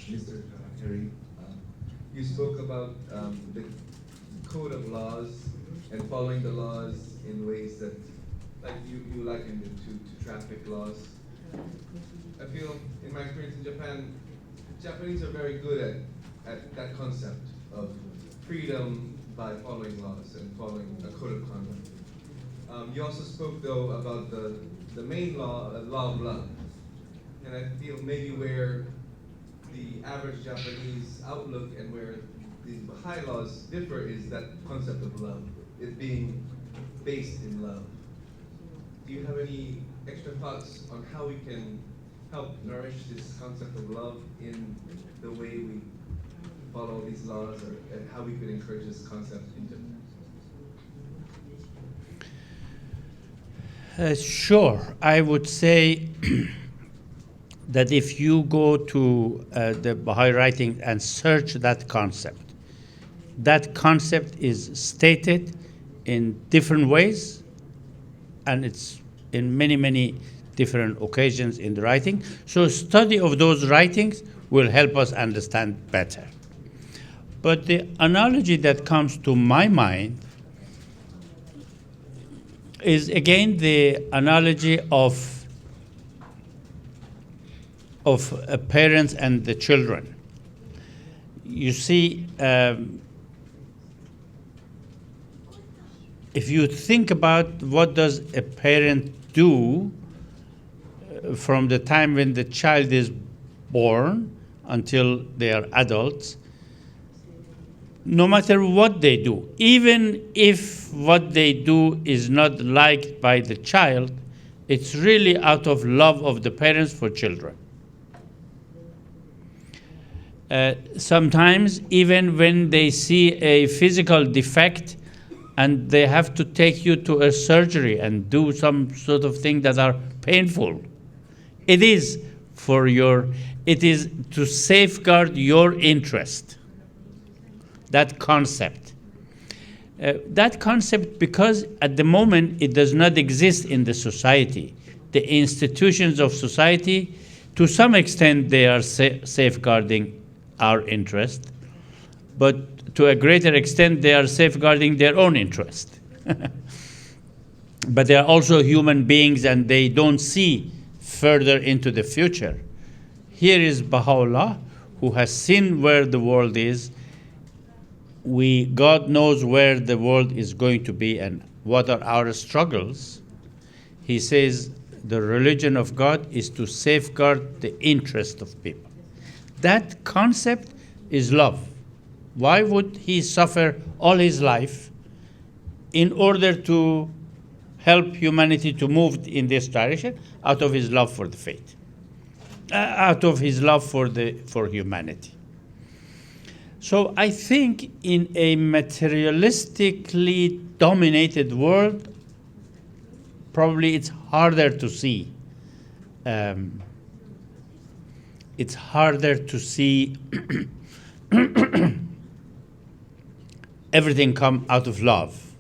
Mr. Javaheri. You spoke about the code of laws and following the laws in ways that, like you likened it to traffic laws. I feel, in my experience in Japan, Japanese are very good at that concept of freedom by following laws and following a code of conduct. You also spoke, though, about the main law, law of love. And I feel maybe where the average Japanese outlook and where the Baha'i laws differ is that concept of love, it being based in love. Do you have any extra thoughts on how we can help nourish this concept of love in the way we follow these laws, and how we could encourage this concept in Japan? Sure. I would say that if you go to the Baha'i writing and search that concept is stated in different ways, and it's in many, many different occasions in the writing. So study of those writings will help us understand better. But the analogy that comes to my mind is again the analogy of parents and the children. You see, if you think about what does a parent do from the time when the child is born until they are adults, no matter what they do, even if what they do is not liked by the child, it's really out of love of the parents for children. Sometimes even when they see a physical defect and they have to take you to a surgery and do some sort of thing that are painful, it is to safeguard your interest. That concept, because at the moment it does not exist in the society. The institutions of society, to some extent, they are safeguarding our interest, but to a greater extent, they are safeguarding their own interest. But they are also human beings, and they don't see further into the future. Here is Baha'u'llah, who has seen where the world is. God knows where the world is going to be and what are our struggles. He says the religion of God is to safeguard the interest of people. That concept is love. Why would he suffer all his life in order to help humanity to move in this direction? Out of his love for the faith, out of his love for humanity. So I think in a materialistically dominated world, probably it's harder to see. It's harder to see everything come out of love.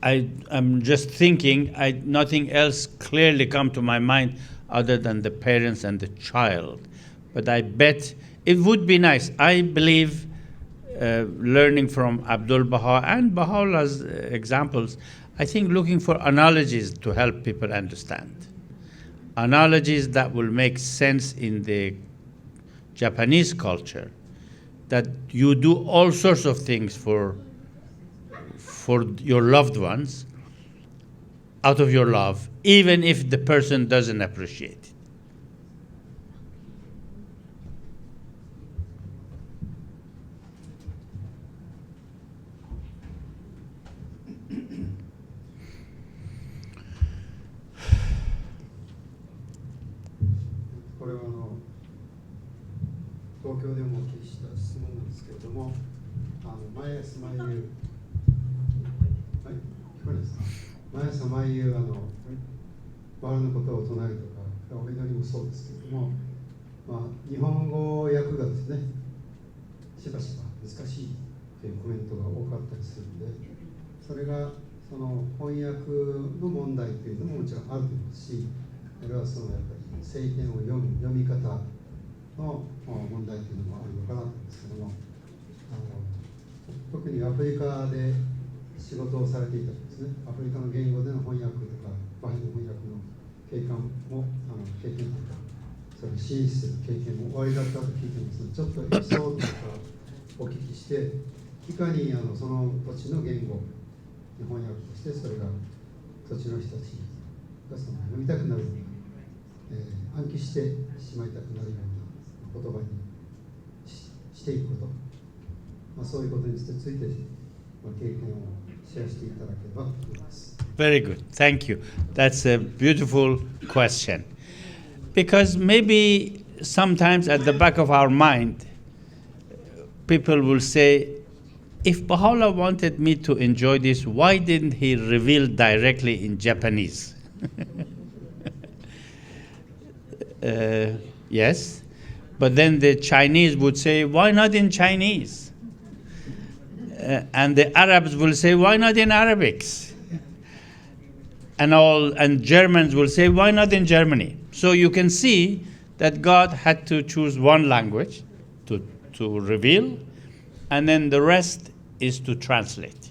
I'm just thinking, nothing else clearly come to my mind other than the parents and the child. But I bet it would be nice. I believe, learning from Abdul Baha and Baha'u'llah's examples, I think looking for analogies to help people understand. Analogies that will make sense in the Japanese culture, that you do all sorts of things for your loved ones out of your love, even if the person doesn't appreciate it. その翻訳の問題というのももちろんあると思いますし、あるいはそのやっぱり聖典を読み方の問題というのもあるのかなと思うんですけども、特にアフリカで仕事をされていたんですね。アフリカの言語での翻訳とかバハリの翻訳の経験というか、それを支援する経験もおありだったと聞いてますので、ちょっとエピソードとかお聞きして、いかにその土地の言語に翻訳としてそれが土地の人たちがその読みたくなるような、暗記してしまいたくなるような言葉にしていくこと、そういうことについて、経験をシェアしていただければと思います。Very good. Thank you. That's a beautiful question. Because maybe sometimes at the back of our mind, people will say, if Baha'u'llah wanted me to enjoy this, why didn't he reveal directly in Japanese? Yes. But then the Chinese would say, why not in Chinese? And the Arabs will say, why not in Arabics? And Germans will say, why not in Germany? So you can see that God had to choose one language to reveal, and then the rest is to translate.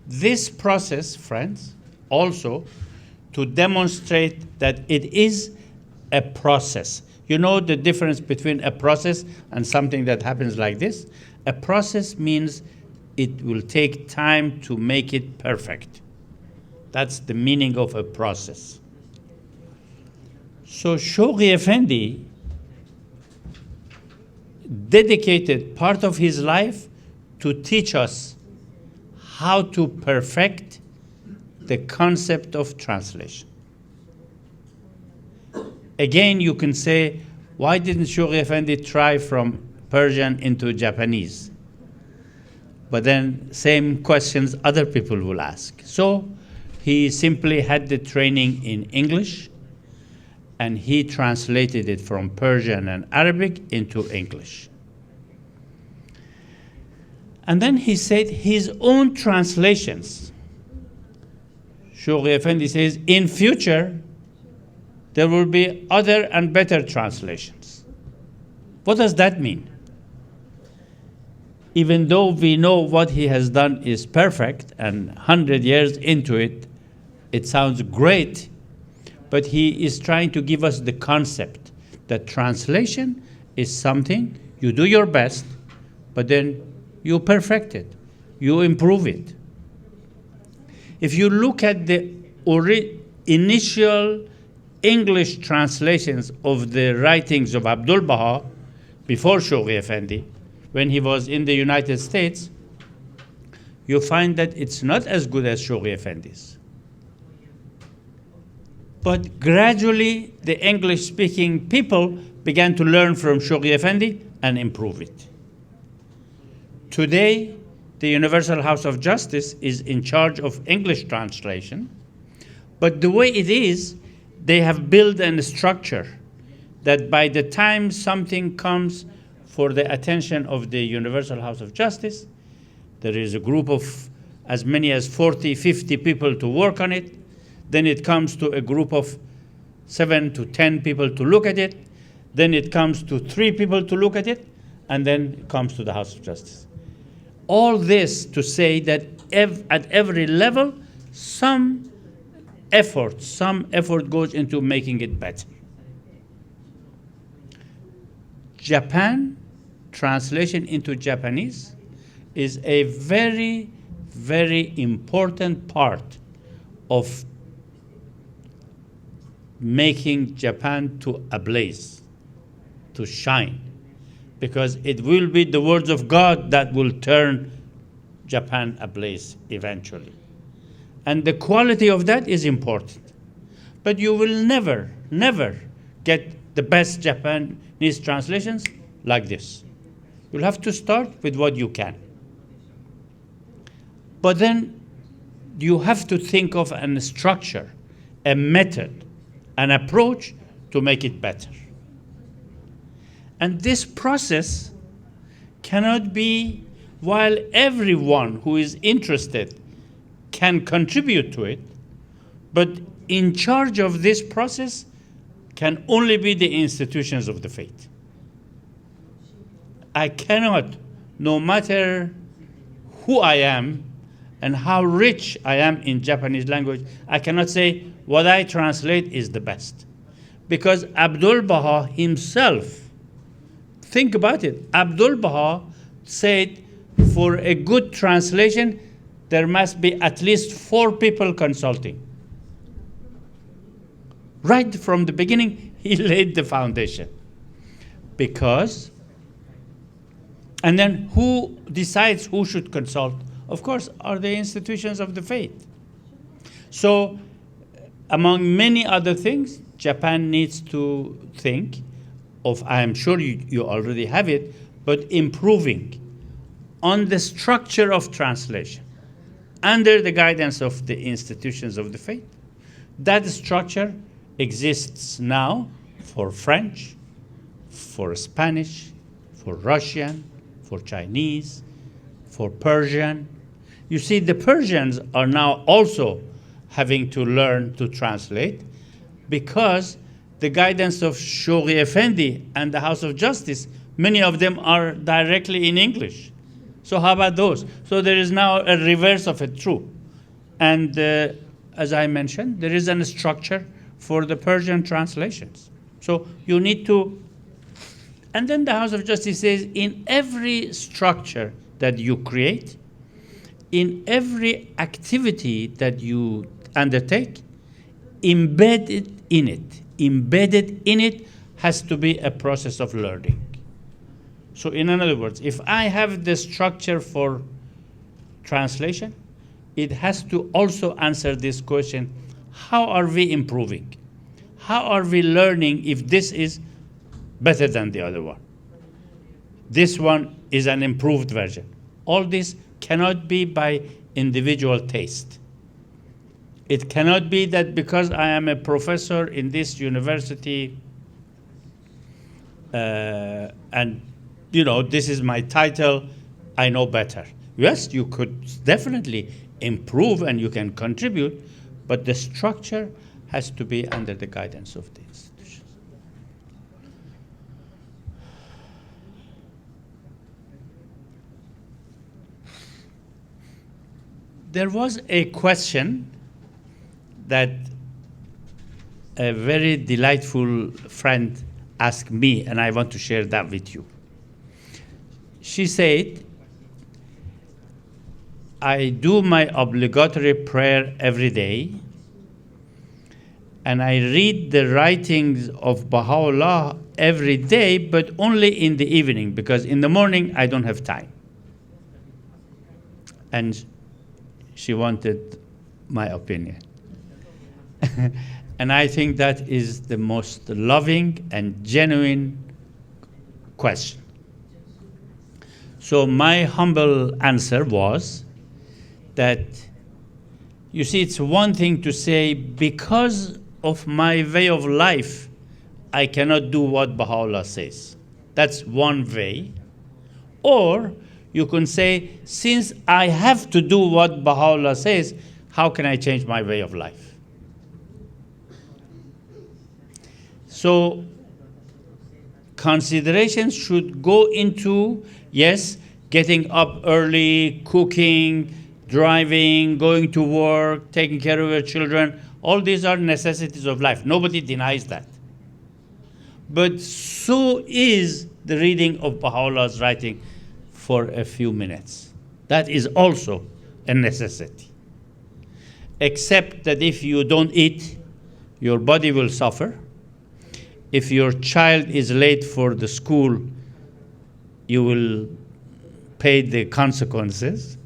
This process, friends, also to demonstrate that it is a process. You know the difference between a process and something that happens like this? A process means it will take time to make it perfect. That's the meaning of a process. So Shoghi Effendi dedicated part of his life to teach us how to perfect the concept of translation. Again, you can say, why didn't Shoghi Effendi try from Persian into Japanese? But then same questions other people will ask. So he simply had the training in English, and he translated it from Persian and Arabic into English. And then he said his own translations. Shoghi Effendi says, in future, there will be other and better translations. What does that mean? Even though we know what he has done is perfect, and 100 years into it, it sounds great, but he is trying to give us the concept that translation is something you do your best, but then you perfect it, you improve it. If you look at the initial English translations of the writings of Abdul Baha before Shoghi Effendi, when he was in the United States, you find that it's not as good as Shoghi Effendi's. But gradually, the English-speaking people began to learn from Shoghi Effendi and improve it. Today, the Universal House of Justice is in charge of English translation, but the way it is, they have built a structure that by the time something comes for the attention of the Universal House of Justice, there is a group of as many as 40, 50 people to work on it. Then it comes to a group of 7 to 10 people to look at it. Then it comes to 3 people to look at it. And then it comes to the House of Justice. All this to say that at every level, some effort goes into making it better. Japan, translation into Japanese, is a very, very important part of making Japan to ablaze, to shine, because it will be the words of God that will turn Japan ablaze eventually. And the quality of that is important. But you will never, never get the best Japanese translations like this. You'll have to start with what you can. But then you have to think of a structure, a method, an approach to make it better. And this process cannot be while everyone who is interested can contribute to it, but in charge of this process can only be the institutions of the faith. I cannot, no matter who I am and how rich I am in Japanese language, I cannot say what I translate is the best. Because Abdul Baha himself, think about it, Abdul Baha said for a good translation, there must be at least 4 people consulting. Right from the beginning, he laid the foundation. Because, and then who decides who should consult? Of course, are the institutions of the faith. So, among many other things, Japan needs to think of, I am sure you already have it, but improving on the structure of translation under the guidance of the institutions of the faith. That structure exists now for French, for Spanish, for Russian, for Chinese, for Persian. You see, the Persians are now also having to learn to translate because the guidance of Shoghi Effendi and the House of Justice, many of them are directly in English. So how about those? So there is now a reverse of it, true. And as I mentioned, there is a structure for the Persian translations. So you need to, and then the House of Justice says, in every structure that you create, in every activity that you undertake, embedded in it has to be a process of learning. So in other words, if I have the structure for translation, it has to also answer this question, how are we improving? How are we learning if this is better than the other one? This one is an improved version. All this cannot be by individual taste. It cannot be that because I am a professor in this university and this is my title, I know better. Yes, you could definitely improve and you can contribute, but the structure has to be under the guidance of the institutions. There was a question that a very delightful friend asked me, and I want to share that with you. She said, I do my obligatory prayer every day, and I read the writings of Baha'u'llah every day, but only in the evening, because in the morning I don't have time. And she wanted my opinion. And I think that is the most loving and genuine question. So my humble answer was that, you see, it's one thing to say, because of my way of life, I cannot do what Baha'u'llah says. That's one way. Or you can say, since I have to do what Baha'u'llah says, how can I change my way of life? So considerations should go into, yes, getting up early, cooking, driving, going to work, taking care of your children. All these are necessities of life. Nobody denies that. But so is the reading of Baha'u'llah's writing for a few minutes. That is also a necessity. Except that if you don't eat, your body will suffer. If your child is late for the school, you will pay the consequences.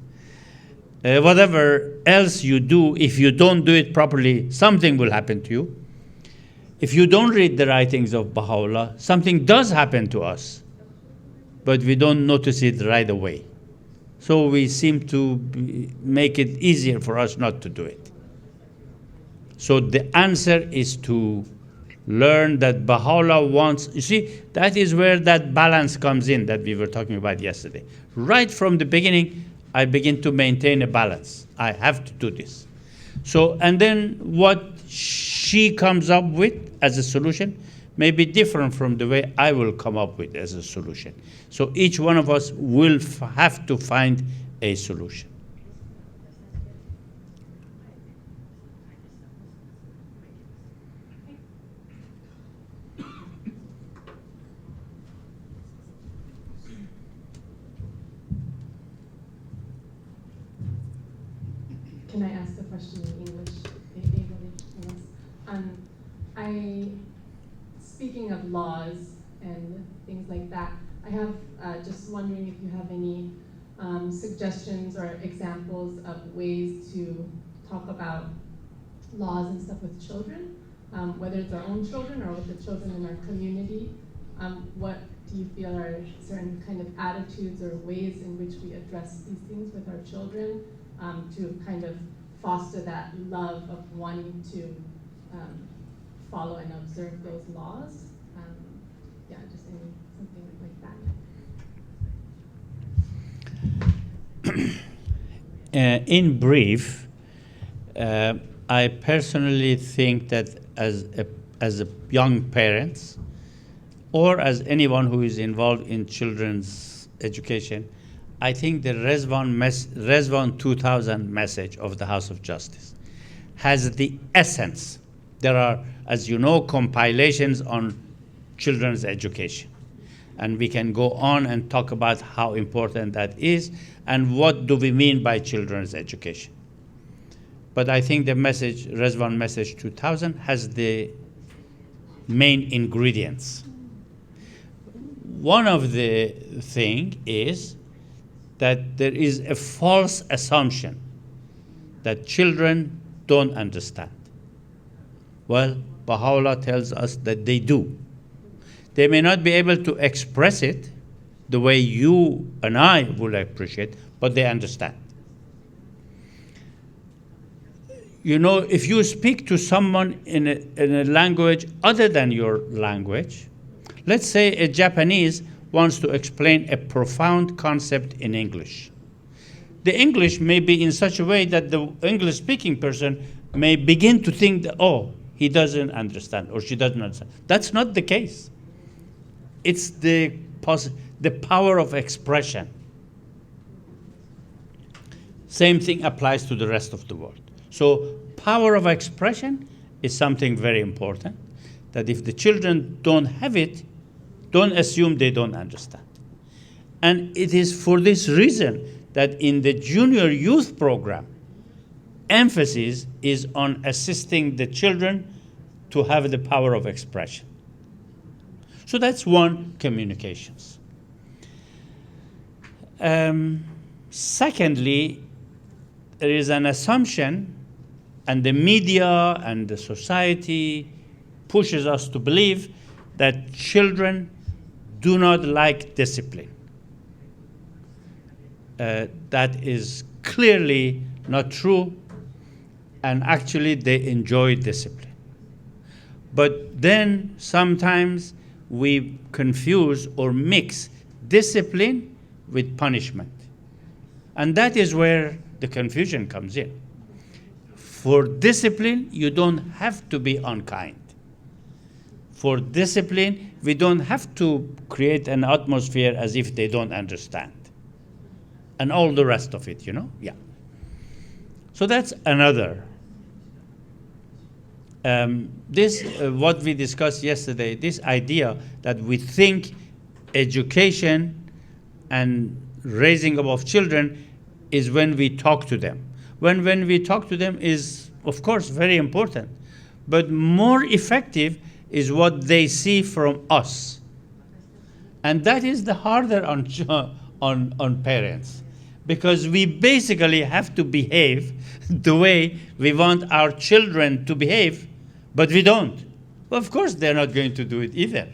Whatever else you do, if you don't do it properly, something will happen to you. If you don't read the writings of Baha'u'llah, something does happen to us, but we don't notice it right away. So we seem to make it easier for us not to do it. So the answer is to learn that Baha'u'llah wants, you see, that is where that balance comes in that we were talking about yesterday. Right from the beginning, I begin to maintain a balance. I have to do this. So, and then what she comes up with as a solution may be different from the way I will come up with as a solution. So each one of us will have to find a solution. Can I ask the question in English? Speaking of laws and things like that, I have just wondering if you have any suggestions or examples of ways to talk about laws and stuff with children, whether it's our own children or with the children in our community. What do you feel are certain kind of attitudes or ways in which we address these things with our children to kind of foster that love of wanting to follow and observe those laws? Yeah, just something like that. In brief, I personally think that as a young parents, or as anyone who is involved in children's education, I think the Resvan 2000 message of the House of Justice has the essence. There are, as you know, compilations on children's education. And we can go on and talk about how important that is and what do we mean by children's education. But I think the message, Resvan Message 2000, has the main ingredients. One of the thing is that there is a false assumption that children don't understand. Well, Baha'u'llah tells us that they do. They may not be able to express it the way you and I would appreciate, but they understand. You know, if you speak to someone in a language other than your language, let's say a Japanese wants to explain a profound concept in English. The English may be in such a way that the English-speaking person may begin to think that, oh, he doesn't understand or she doesn't understand. That's not the case. It's the power of expression. Same thing applies to the rest of the world. So power of expression is something very important, that if the children don't have it, don't assume they don't understand. And it is for this reason that in the junior youth program, emphasis is on assisting the children to have the power of expression. So that's one, communications. Secondly, there is an assumption, and the media and the society pushes us to believe that children do not like discipline. That is clearly not true, and actually they enjoy discipline. But then sometimes we confuse or mix discipline with punishment. And that is where the confusion comes in. For discipline, you don't have to be unkind. For discipline, we don't have to create an atmosphere as if they don't understand. And all the rest of it, you know? Yeah. So that's another. What we discussed yesterday, this idea that we think education and raising up of children is when we talk to them. When we talk to them is, of course, very important. But more effective is what they see from us. And that is the harder on parents. Because we basically have to behave the way we want our children to behave, but we don't. Well, of course, they're not going to do it either.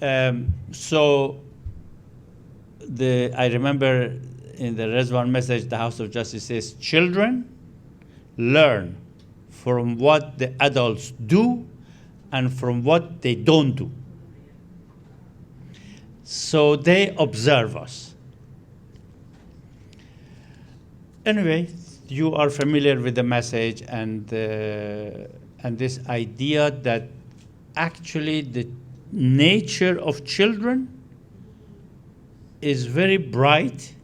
I remember in the Reswan message, the House of Justice says, children learn from what the adults do and from what they don't do. So they observe us. Anyway, you are familiar with the message and this idea that actually the nature of children is very bright,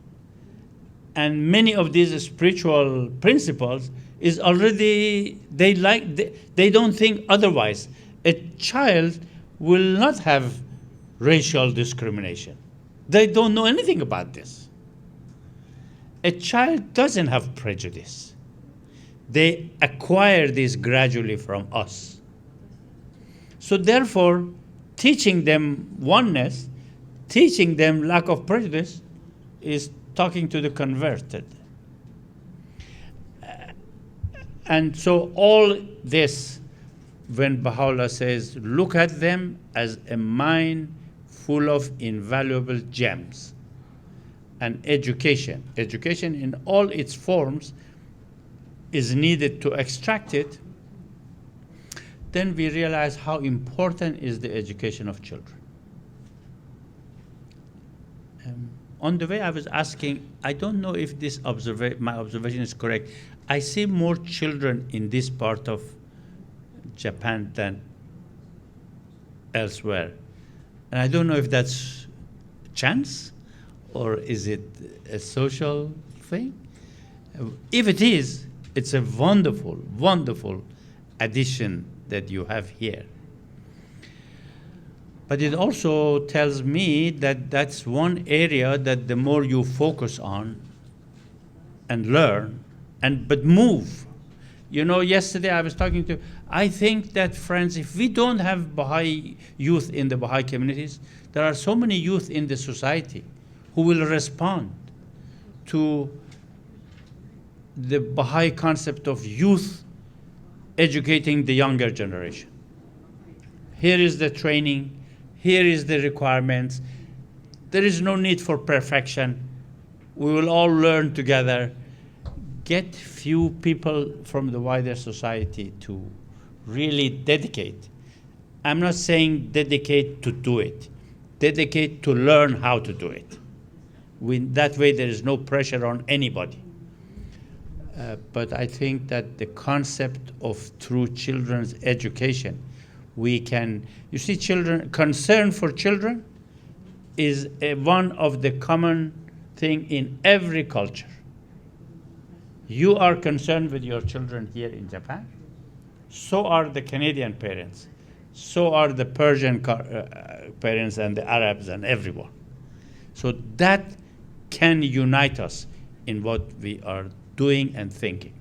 and many of these spiritual principles is already, they don't think otherwise. A child will not have racial discrimination. They don't know anything about this. A child doesn't have prejudice. They acquire this gradually from us. So therefore, teaching them oneness, teaching them lack of prejudice, is talking to the converted. And so all this, when Baha'u'llah says, look at them as a mine full of invaluable gems. And education in all its forms is needed to extract it, then we realize how important is the education of children. On the way I was asking, I don't know if this my observation is correct. I see more children in this part of Japan than elsewhere. And I don't know if that's chance or is it a social thing. If it is, it's a wonderful, wonderful addition that you have here. But it also tells me that that's one area that the more you focus on and learn, but move. You know, yesterday I was talking to, I think that, friends, if we don't have Baha'i youth in the Baha'i communities, there are so many youth in the society who will respond to the Baha'i concept of youth educating the younger generation. Here is the training. Here is the requirements. There is no need for perfection. We will all learn together. Get few people from the wider society to really dedicate. I'm not saying dedicate to do it. Dedicate to learn how to do it. That way there is no pressure on anybody. But I think that the concept of true children's education, we can, you see, concern for children is one of the common thing in every culture. You are concerned with your children here in Japan. So are the Canadian parents. So are the Persian parents and the Arabs and everyone. So that can unite us in what we are doing and thinking.